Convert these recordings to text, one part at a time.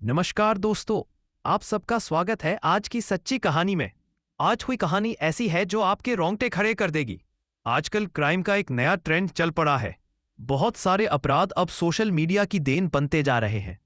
नमस्कार दोस्तों। आप सबका स्वागत है आज की सच्ची कहानी में। आज हुई कहानी ऐसी है जो आपके रोंगटे खड़े कर देगी। आजकल क्राइम का एक नया ट्रेंड चल पड़ा है। बहुत सारे अपराध अब सोशल मीडिया की देन बनते जा रहे हैं।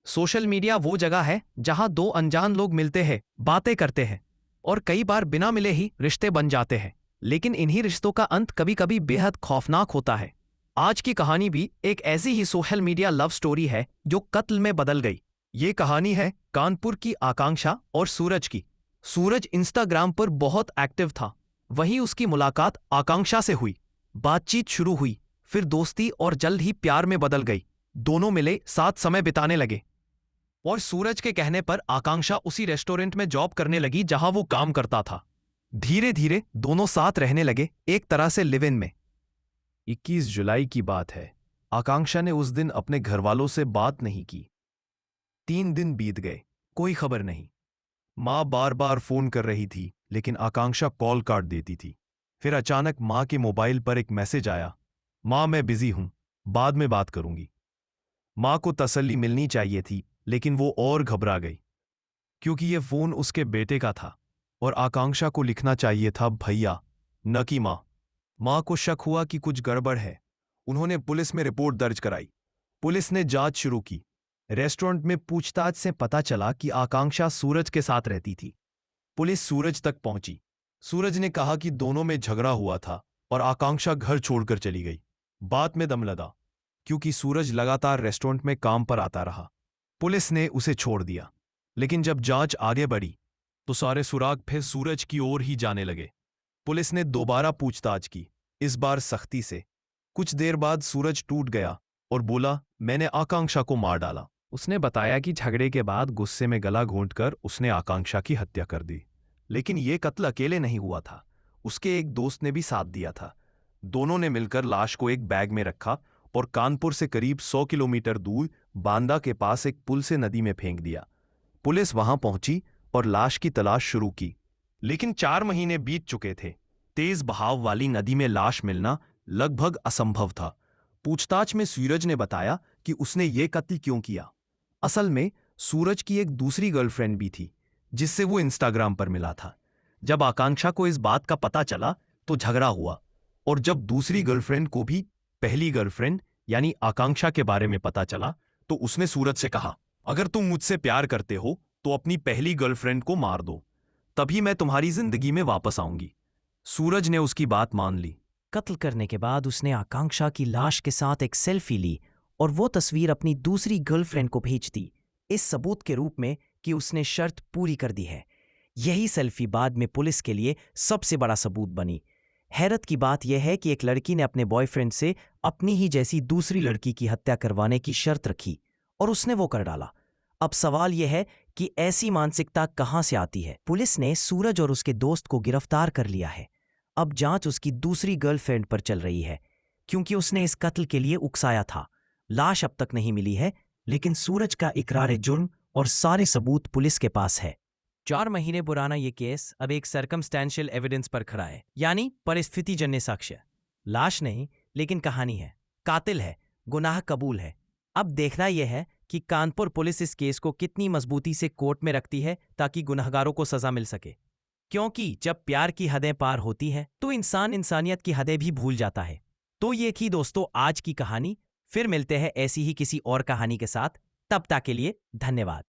सोशल मीडिया वो जगह है जहां दो अनजान लोग मिलते हैं, बातें करते हैं और कई बार बिना मिले ही रिश्ते बन जाते हैं। लेकिन इन्हीं रिश्तों का अंत कभी कभी बेहद खौफनाक होता है। आज की कहानी भी एक ऐसी ही सोशल मीडिया लव स्टोरी है जो कत्ल में बदल गई। ये कहानी है कानपुर की आकांक्षा और सूरज की। सूरज इंस्टाग्राम पर बहुत एक्टिव था। वहीं उसकी मुलाकात आकांक्षा से हुई। बातचीत शुरू हुई, फिर दोस्ती और जल्द ही प्यार में बदल गई। दोनों मिले, साथ समय बिताने लगे और सूरज के कहने पर आकांक्षा उसी रेस्टोरेंट में जॉब करने लगी जहां वो काम करता था। धीरे धीरे दोनों साथ रहने लगे, एक तरह से लिव इन में। 21 जुलाई की बात है। आकांक्षा ने उस दिन अपने घरवालों से बात नहीं की। 3 दिन बीत गए, कोई खबर नहीं। माँ बार बार फोन कर रही थी लेकिन आकांक्षा कॉल काट देती थी। फिर अचानक माँ के मोबाइल पर एक मैसेज आया, माँ मैं बिजी हूं, बाद में बात करूंगी। माँ को तसल्ली मिलनी चाहिए थी लेकिन वो और घबरा गई क्योंकि ये फोन उसके बेटे का था और आकांक्षा को लिखना चाहिए था भैया, न कि माँ। माँ को शक हुआ कि कुछ गड़बड़ है। उन्होंने पुलिस में रिपोर्ट दर्ज कराई। पुलिस ने जांच शुरू की। रेस्टोरेंट में पूछताछ से पता चला कि आकांक्षा सूरज के साथ रहती थी। पुलिस सूरज तक पहुंची। सूरज ने कहा कि दोनों में झगड़ा हुआ था और आकांक्षा घर छोड़कर चली गई। बात में दम लगा क्योंकि सूरज लगातार रेस्टोरेंट में काम पर आता रहा। पुलिस ने उसे छोड़ दिया। लेकिन जब जांच आगे बढ़ी तो सारे सुराग फिर सूरज की ओर ही जाने लगे। पुलिस ने दोबारा पूछताछ की, इस बार सख्ती से। कुछ देर बाद सूरज टूट गया और बोला, मैंने आकांक्षा को मार डाला। उसने बताया कि झगड़े के बाद गुस्से में गला घोंटकर उसने आकांक्षा की हत्या कर दी। लेकिन यह कत्ल अकेले नहीं हुआ था, उसके एक दोस्त ने भी साथ दिया था। दोनों ने मिलकर लाश को एक बैग में रखा और कानपुर से करीब 100 किलोमीटर दूर बांदा के पास एक पुल से नदी में फेंक दिया। पुलिस वहां पहुंची और लाश की तलाश शुरू की। लेकिन 4 महीने बीत चुके थे। तेज बहाव वाली नदी में लाश मिलना लगभग असंभव था। पूछताछ में सूरज ने बताया कि उसने ये कत्ल क्यों किया। असल में सूरज की एक दूसरी गर्लफ्रेंड भी थी जिससे वो इंस्टाग्राम पर मिला था। जब आकांक्षा को इस बात का पता चला तो झगड़ा हुआ और जब दूसरी गर्लफ्रेंड को भी पहली गर्लफ्रेंड यानी आकांक्षा के बारे में पता चला तो उसने सूरज से कहा, अगर तुम मुझसे प्यार करते हो तो अपनी पहली गर्लफ्रेंड को मार दो, तभी मैं तुम्हारी जिंदगी में वापस आऊंगी। सूरज ने उसकी बात मान ली। कत्ल करने के बाद उसने आकांक्षा की लाश के साथ एक सेल्फी ली और वो तस्वीर अपनी दूसरी गर्लफ्रेंड को भेज दी, इस सबूत के रूप में कि उसने शर्त पूरी कर दी है। यही सेल्फी बाद में पुलिस के लिए सबसे बड़ा सबूत बनी। हैरत की बात यह है कि एक लड़की ने अपने बॉयफ्रेंड से अपनी ही जैसी दूसरी लड़की की हत्या करवाने की शर्त रखी और उसने वो कर डाला। अब सवाल यह है कि ऐसी मानसिकता कहां से आती है। पुलिस ने सूरज और उसके दोस्त को गिरफ्तार कर लिया है। अब जांच उसकी दूसरी गर्लफ्रेंड पर चल रही है क्योंकि उसने इस कत्ल के लिए उकसाया था। लाश अब तक नहीं मिली है लेकिन सूरज का इकरार जुर्म और सारे सबूत पुलिस के पास है। 4 महीने पुराना ये केस अब एक सर्कमस्टेंशियल एविडेंस पर खड़ा है, यानी परिस्थितिजन्य साक्ष्य। लाश नहीं लेकिन कहानी है। कातिल है, गुनाह कबूल है। अब देखना यह है कि कानपुर पुलिस इस केस को कितनी मजबूती से कोर्ट में रखती है ताकि गुनहगारों को सजा मिल सके। क्योंकि जब प्यार की हदें पार होती है तो इंसान इंसानियत की हदें भी भूल जाता है। तो ये थी दोस्तों आज की कहानी। फिर मिलते हैं ऐसी ही किसी और कहानी के साथ। तब तक के लिए धन्यवाद।